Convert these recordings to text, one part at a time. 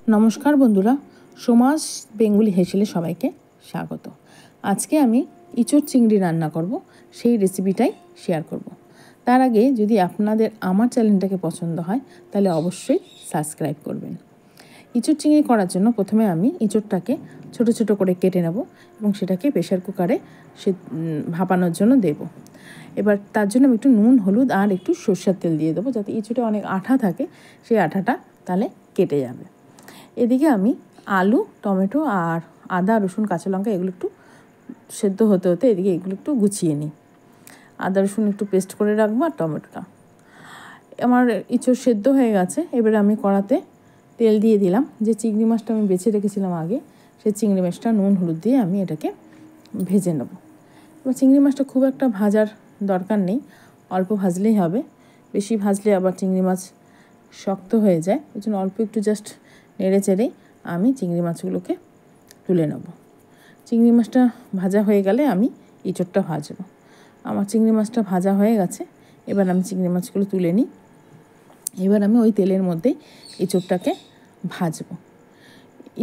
নমস্কার বন্ধুরা, সমাজ বেঙ্গলি হেসেলে সবাইকে স্বাগত। আজকে আমি ইঁচড় চিংড়ি রান্না করব, সেই রেসিপিটাই শেয়ার করব। তার আগে যদি আপনাদের আমার চ্যানেলটাকে পছন্দ হয় তাহলে অবশ্যই সাবস্ক্রাইব করবেন। ইঁচড় চিংড়ি করার জন্য প্রথমে আমি ইঁচড়টাকে ছোট ছোট করে কেটে নেব এবং সেটাকে প্রেসার কুকারে ভাপানোর জন্য দেব। এবার তার জন্য আমি একটু নুন, হলুদ আর একটু সরষের তেল দিয়ে দেবো, যাতে ইঁচড়ে অনেক আঠা থাকে, সেই আঠাটা তাহলে কেটে যাবে। এদিকে আমি আলু, টমেটো আর আদা, রসুন, কাঁচা লঙ্কা এগুলো একটু সেদ্ধ হতে হতে এদিকে এগুলো একটু গুছিয়ে নিই। আদা রসুন একটু পেস্ট করে রাখবো আর টমেটোটা। আমার ইঁচড় সেদ্ধ হয়ে গেছে। এবারে আমি কড়াতে তেল দিয়ে দিলাম। যে চিংড়ি মাছটা আমি বেছে রেখেছিলাম আগে, সেই চিংড়ি মাছটা নুন হলুদ দিয়ে আমি এটাকে ভেজে নেব। এবার চিংড়ি মাছটা খুব একটা ভাজার দরকার নেই, অল্প ভাজলেই হবে। বেশি ভাজলে আবার চিংড়ি মাছ শক্ত হয়ে যায়, ওই জন্য অল্প একটু জাস্ট নেড়ে চেড়েই আমি চিংড়ি মাছগুলোকে তুলে নেব। চিংড়ি মাছটা ভাজা হয়ে গেলে আমি ইঁচড়টা ভাজবো। আমার চিংড়ি মাছটা ভাজা হয়ে গেছে। এবার আমি চিংড়ি মাছগুলো তুলে নিই। এবার আমি ওই তেলের মধ্যেই ইঁচড়টাকে ভাজবো।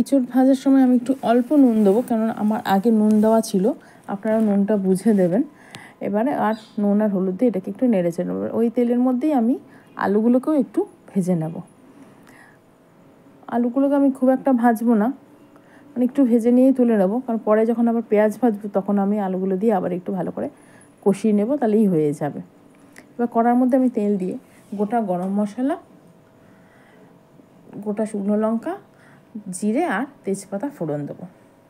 ইঁচড় ভাজার সময় আমি একটু অল্প নুন দেবো, কারণ আমার আগে নুন দেওয়া ছিল, আপনারা নুনটা বুঝে দেবেন। এবারে আর নুন আর হলুদ দিয়ে এটাকে একটু নেড়ে চেড়ে নেব। ওই তেলের মধ্যেই আমি আলুগুলোকেও একটু ভেজে নেব। আলুগুলোকে আমি খুব একটা ভাজবো না, মানে একটু ভেজে নিয়েই তুলে নেবো, কারণ পরে যখন আবার পেঁয়াজ ভাজবো তখন আমি আলুগুলো দিয়ে আবার একটু ভালো করে কষিয়ে নেব, তাহলেই হয়ে যাবে। এবার কড়ার মধ্যে আমি তেল দিয়ে গোটা গরম মশলা, গোটা শুকনো লঙ্কা, জিরে আর তেজপাতা ফোড়ন দেবো।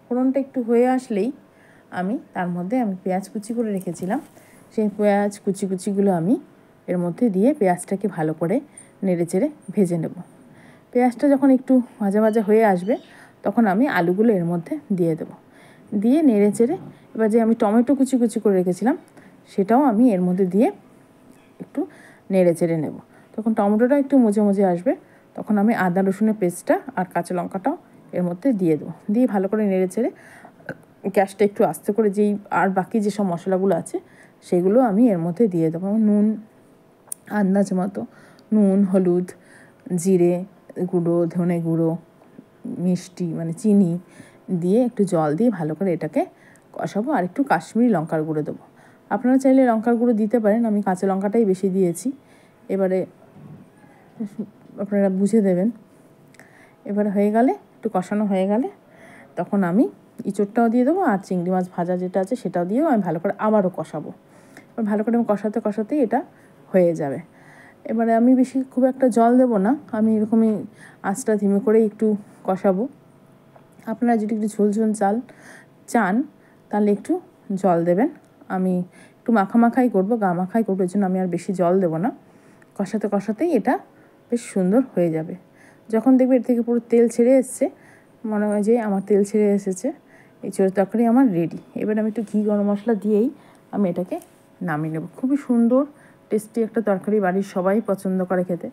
ফোড়নটা একটু হয়ে আসলেই আমি তার মধ্যে পেঁয়াজ কুচি করে রেখেছিলাম, সেই পেঁয়াজ কুচিগুলো আমি এর মধ্যে দিয়ে পেঁয়াজটাকে ভালো করে নেড়ে চেড়ে ভেজে নেব। পেঁয়াজটা যখন একটু ভাজা ভাজা হয়ে আসবে তখন আমি আলুগুলো এর মধ্যে দিয়ে দেবো। দিয়ে নেড়ে চেড়ে এবার যে আমি টমেটো কুচি করে রেখেছিলাম সেটাও আমি এর মধ্যে দিয়ে একটু নেড়ে চেড়ে নেব। তখন টমেটোটা একটু মজে আসবে, তখন আমি আদা রসুনের পেস্টটা আর কাঁচা লঙ্কাটাও এর মধ্যে দিয়ে দেবো। দিয়ে ভালো করে নেড়ে চেড়ে গ্যাসটা একটু আস্তে করে যেই আর বাকি যেসব মশলাগুলো আছে সেগুলো আমি এর মধ্যে দিয়ে দেবো। নুন আন্দাজ মতো, নুন, হলুদ, জিরে গুঁড়ো, ধনে গুঁড়ো, মিষ্টি মানে চিনি দিয়ে একটু জল দিয়ে ভালো করে এটাকে কষাবো। আর একটু কাশ্মীরি লঙ্কার গুঁড়ো দেবো। আপনারা চাইলে লঙ্কার গুঁড়ো দিতে পারেন, আমি কাঁচা লঙ্কাটাই বেশি দিয়েছি। এবারে আপনারা বুঝে দেবেন। এবারে হয়ে গেলে, একটু কষানো হয়ে গেলে তখন আমি ইঁচড়টাও দিয়ে দেবো আর চিংড়ি মাছ ভাজা যেটা আছে সেটাও দিয়েও আমি ভালো করে আবারও কষাবো। এবার ভালো করে আমি কষাতেই এটা হয়ে যাবে। এবারে আমি বেশি খুব একটা জল দেবো না, আমি এরকমই আঁচটা ধিমে করেই একটু কষাবো। আপনারা যদি একটু ঝোল চান তাহলে একটু জল দেবেন। আমি একটু মাখাই করবো, গা মাখাই করবো, এর জন্য আমি আর বেশি জল দেবো না। কষাতেই এটা বেশ সুন্দর হয়ে যাবে। যখন দেখবে এর থেকে পুরো তেল ছেড়ে এসছে, মনে হয় যে আমার তেল ছেড়ে এসেছে, ইঁচড়ের তরকারি আমার রেডি। এবার আমি একটু ঘি গরম মশলা দিয়েই আমি এটাকে নামিয়ে নেব। খুবই সুন্দর টেস্টি একটা তরকারি, বাড়ির সবাই পছন্দ করে খেতে।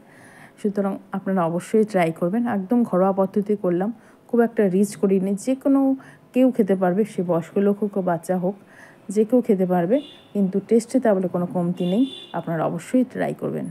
সুতরাং আপনারা অবশ্যই ট্রাই করবেন। একদম ঘরোয়া পদ্ধতি করলাম, খুব একটা রিচ করিনি। যে কোনো কেউ খেতে পারবে, সে বয়স্ক লোক হোক বা বাচ্চা হোক, যে কেউ খেতে পারবে, কিন্তু টেস্টে তা বলে কোনো কমতি নেই। আপনারা অবশ্যই ট্রাই করবেন।